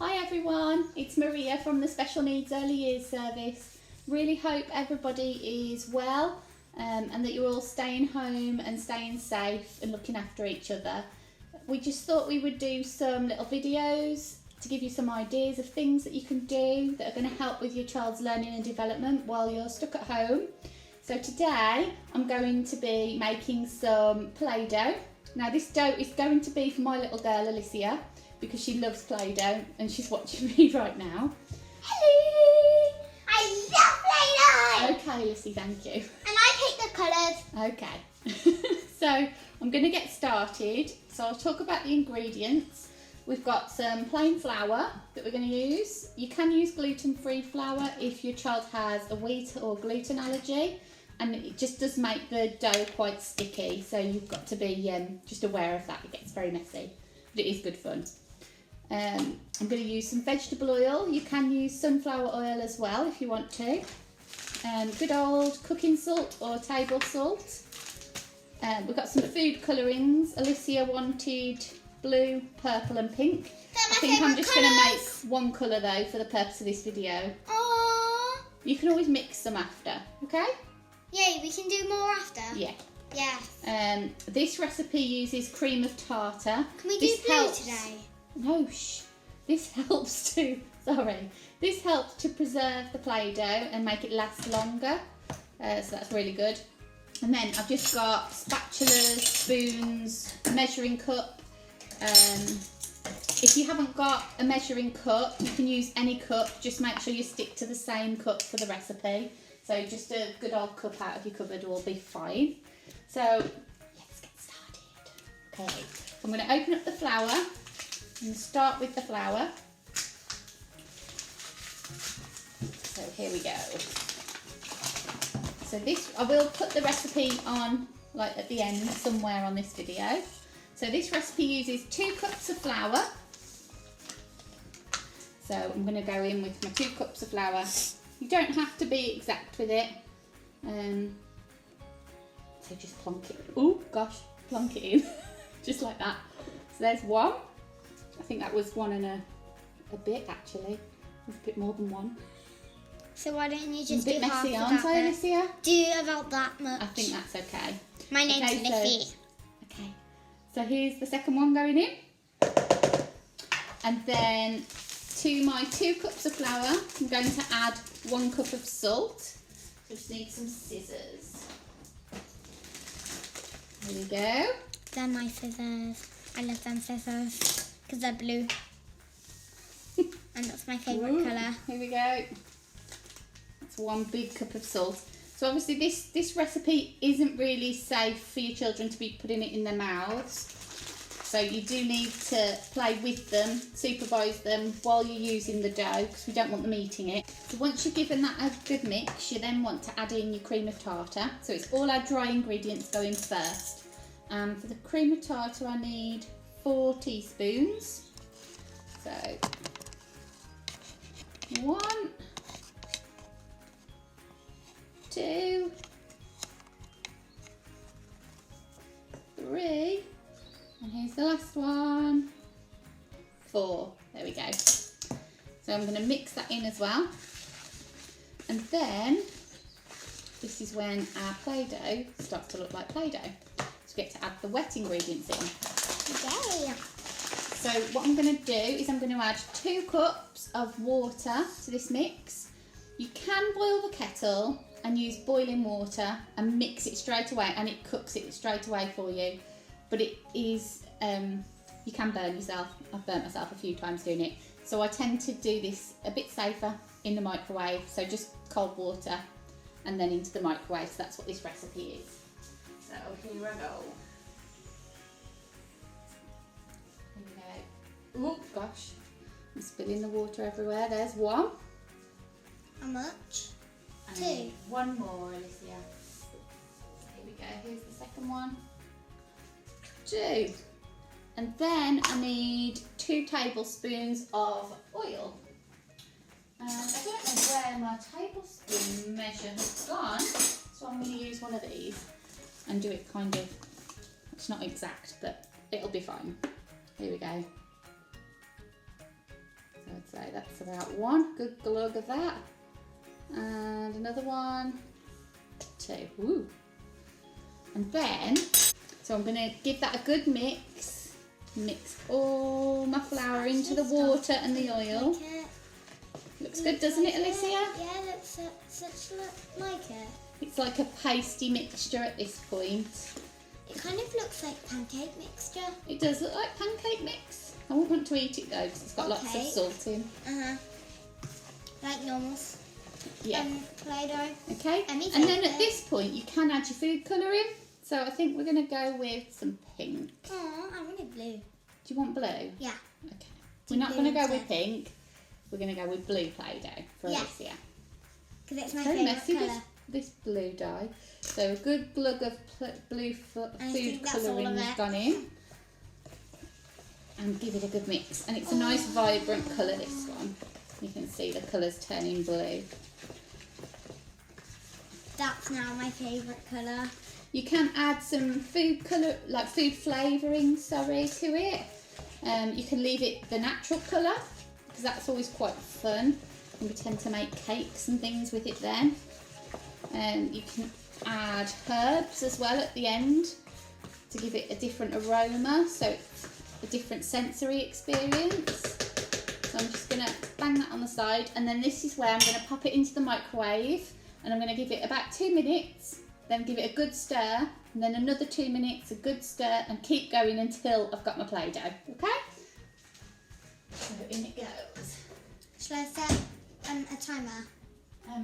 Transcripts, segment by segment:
Hi everyone, it's Maria from the Special Needs Early Years Service. Really hope everybody is well and that you're all staying home and staying safe and looking after each other. We just thought we would do some little videos to give you some ideas of things that you can do that are going to help with your child's learning and development while you're stuck at home. So today I'm going to be making some Play-Doh. Now this dough is going to be for my little girl Alicia, because she loves Play-Doh and she's watching me right now. Hello! I love Play-Doh! Okay, Lissy, thank you. And I pick the colours. Okay. So I'm going to get started. So I'll talk about the ingredients. We've got some plain flour that we're going to use. You can use gluten-free flour if your child has a wheat or gluten allergy, and it just does make the dough quite sticky, so you've got to be just aware of that. It gets very messy, but it is good fun. I'm going to use some vegetable oil. You can use sunflower oil as well if you want to. Good old cooking salt or table salt. We've got some food colourings. Alicia wanted blue, purple and pink. I think I'm just going to make one colour though for the purpose of this video. Aww. You can always mix them after, okay? Yay, we can do more after. Yeah. Yes. This recipe uses cream of tartar. Can we do blue today? No, shh. This helps to preserve the Play-Doh and make it last longer. So that's really good. And then I've just got spatulas, spoons, measuring cup. If you haven't got a measuring cup, you can use any cup. Just make sure you stick to the same cup for the recipe. So just a good old cup out of your cupboard will be fine. So let's get started. Okay, I'm going to open up the flour and start with the flour. So here we go. So this, I will put the recipe on like at the end somewhere on this video. So this recipe uses 2 cups of flour. So I'm going to go in with my 2 cups of flour. You don't have to be exact with it. So just plonk it. Oh gosh, plonk it in. Just like that. So there's 1. I think that was 1 and a bit actually. There's a bit more than 1. So why don't you just do half of that? A bit messy, aren't I, Alicia? Do about that much. I think that's okay. My name's Lissy. Okay, so here's the second one going in. And then to my 2 cups of flour, I'm going to add 1 cup of salt. So just need some scissors. There we go. They're my scissors. I love them scissors because they're blue. And that's my favourite colour. Here we go. That's 1 big cup of salt. So obviously this recipe isn't really safe for your children to be putting it in their mouths. So you do need to play with them, supervise them while you're using the dough, because we don't want them eating it. So once you've given that a good mix, you then want to add in your cream of tartar. So it's all our dry ingredients going first. For the cream of tartar I need 4 teaspoons. So 1, 2, 3, and here's the last one, 4. There we go. So I'm going to mix that in as well. And then this is when our Play-Doh starts to look like Play-Doh. So we get to add the wet ingredients in. Yay! So what I'm going to do is I'm going to add 2 cups of water to this mix. You can boil the kettle and use boiling water and mix it straight away, and it cooks it straight away for you. But it is, you can burn yourself. I've burnt myself a few times doing it. So I tend to do this a bit safer in the microwave. So just cold water and then into the microwave. So that's what this recipe is. So here I go. Oh gosh, I'm spilling the water everywhere. There's 1. How much? And 2. 1 more, Alicia. Here we go, here's the second one. 2. And then I need 2 tablespoons of oil. And I don't know where my tablespoon measure has gone, so I'm going to use one of these and do it kind of, it's not exact, but it'll be fine. Here we go. So So that's about 1 good glug of that. And another 1, 2. Ooh. And then, so I'm going to give that a good mix. Mix all my flour into the water and the oil. Looks good, doesn't it, Alicia? Yeah, it looks such like it. It's like a pasty mixture at this point. It kind of looks like pancake mixture. It does look like pancake mix. I won't want to eat it though because it's got lots of salt in. Like normal. Yeah. Play-Doh. Okay. And then at this point you can add your food colouring. So I think we're going to go with some pink. Oh, I wanted blue. Do you want blue? Yeah. Okay. We're not going to go with pink. We're going to go with blue Play-Doh for Alicia. Because it's my very favourite messy, colour. this blue dye. So a good glug of blue food colouring has gone in. And give it a good mix. And it's a nice vibrant colour, this one. You can see the colours turning blue. That's now my favourite colour. You can add some food colour, like food flavouring, to it. You can leave it the natural colour because that's always quite fun. And we tend to make cakes and things with it then. You can add herbs as well at the end to give it a different aroma, so it's a different sensory experience. So I'm just going to bang that on the side, and then this is where I'm going to pop it into the microwave, and I'm going to give it about 2 minutes, then give it a good stir, and then another 2 minutes, a good stir, and keep going until I've got my Play-Doh, okay? So in it goes. Shall I set a timer?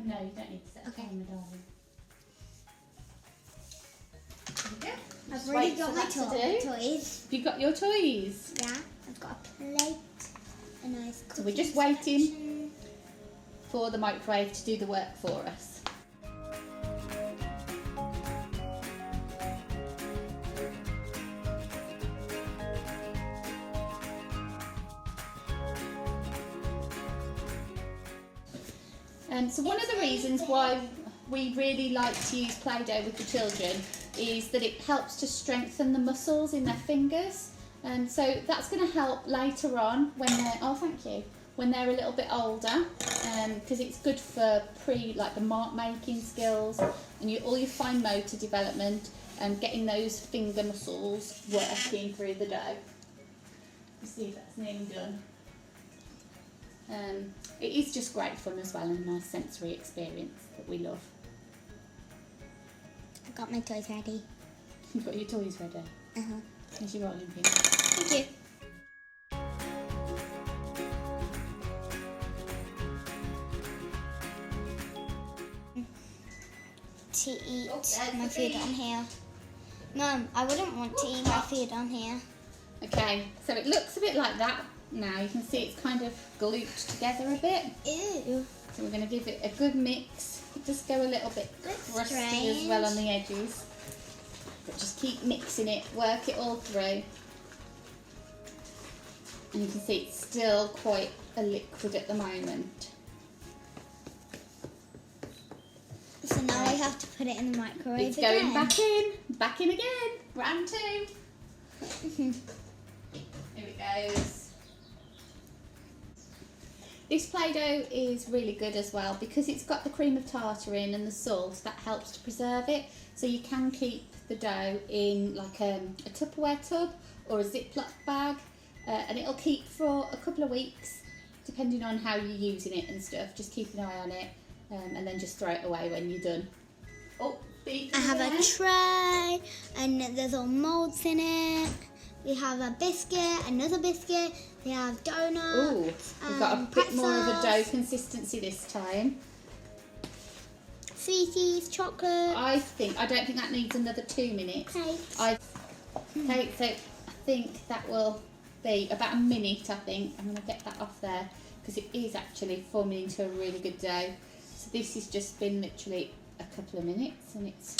No, you don't need to set a timer, darling. There we go. I've already got my toys. Have you got your toys? Yeah, I've got a plate, a nice cookie. So we're just waiting for the microwave to do the work for us. So one of the reasons why we really like to use Play-Doh with the children is that it helps to strengthen the muscles in their fingers, and so that's going to help later on when they're when they're a little bit older, because it's good for the mark making skills and all your fine motor development and getting those finger muscles working through the dough. Let's see if that's nearly done. It is just great fun as well, and a nice sensory experience that we love. I've got my toys ready. You've got your toys ready? Here's your rolling pin. Thank you. To eat my food on here. No, I wouldn't want to eat my food on here. Okay, so it looks a bit like that now. You can see it's kind of glued together a bit. Ew. So we're going to give it a good mix. Just go a little bit crusty as well on the edges. But just keep mixing it, work it all through. And you can see it's still quite a liquid at the moment. So now I have to put it in the microwave It's going back in again. Round 2. Here it goes. This Play-Doh is really good as well because it's got the cream of tartar in and the salt that helps to preserve it. So you can keep the dough in like a Tupperware tub or a Ziploc bag, and it'll keep for a couple of weeks depending on how you're using it and stuff. Just keep an eye on it, and then just throw it away when you're done. Oh, I have a tray and there's all moulds in it. We have a biscuit, another biscuit. We have donuts. Ooh, we've got a bit more of a dough consistency this time. Sweeties, chocolate. I don't think that needs another 2 minutes. Okay, so I think that will be about a minute. I think I'm going to get that off there because it is actually forming into a really good dough. So this has just been literally a couple of minutes and it's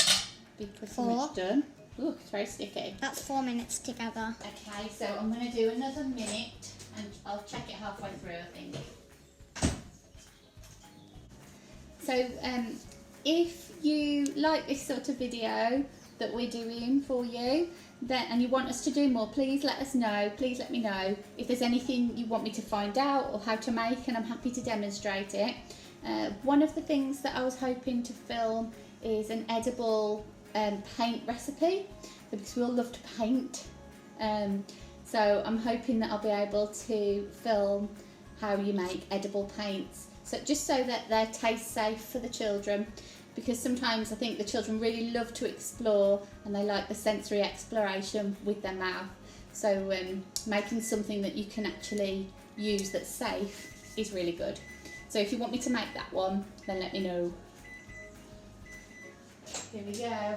been pretty much done. Ooh, it's very sticky. That's 4 minutes together. Okay, so I'm going to do another minute and I'll check it halfway through, I think. So if you like this sort of video that we're doing for you, then, and you want us to do more, please let us know. Please let me know if there's anything you want me to find out or how to make, and I'm happy to demonstrate it. One of the things that I was hoping to film is an edible paint recipe, because we all love to paint. So I'm hoping that I'll be able to film how you make edible paints, so just so that they're taste safe for the children, because sometimes I think the children really love to explore and they like the sensory exploration with their mouth. So making something that you can actually use that's safe is really good. So if you want me to make that one, then let me know. Here we go. I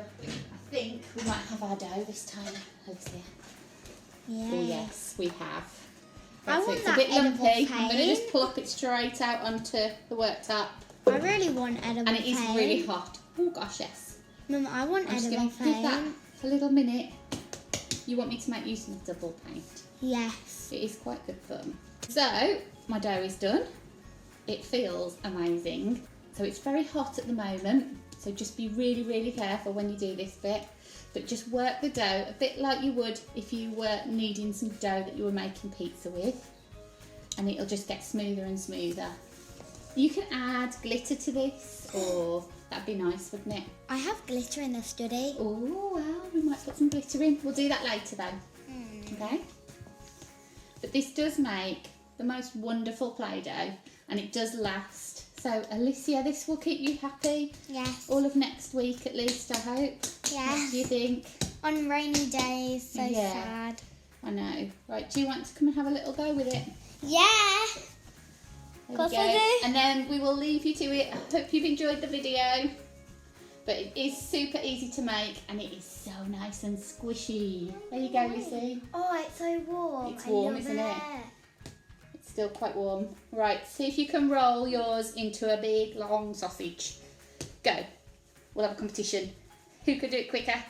think we might have our dough this time, Alicia. Yeah. Oh yes, we have. I Right, so want it's that a bit edible lumpy. I'm going to paint. just plop it straight out onto the worktop. I really want edible And it is paint. really hot. Oh gosh, yes. Mum, I want I'm just edible going to give that paint. a little minute. You want me to make use of double paint? Yes. It is quite good fun. So, my dough is done. It feels amazing. So it's very hot at the moment. So just be really, really careful when you do this bit. But just work the dough a bit like you would if you were kneading some dough that you were making pizza with. And it'll just get smoother and smoother. You can add glitter to this, or that'd be nice, wouldn't it? I have glitter in the study. Oh, well, we might put some glitter in. We'll do that later though. Okay? But this does make the most wonderful Play-Doh, and it does last. So, Alicia, this will keep you happy Yes. all of next week at least, I hope. What Yes. do you think? On rainy days, so Yeah. sad. I know. Right, do you want to come and have a little go with it? Yeah. There Course we I go. do. And then we will leave you to it. I hope you've enjoyed the video. But it is super easy to make, and it is so nice and squishy. There you go, Lucy. Oh, it's so warm. It's warm, isn't it? It's still quite warm. Right, see if you can roll yours into a big long sausage. Go. We'll have a competition. Who could do it quicker?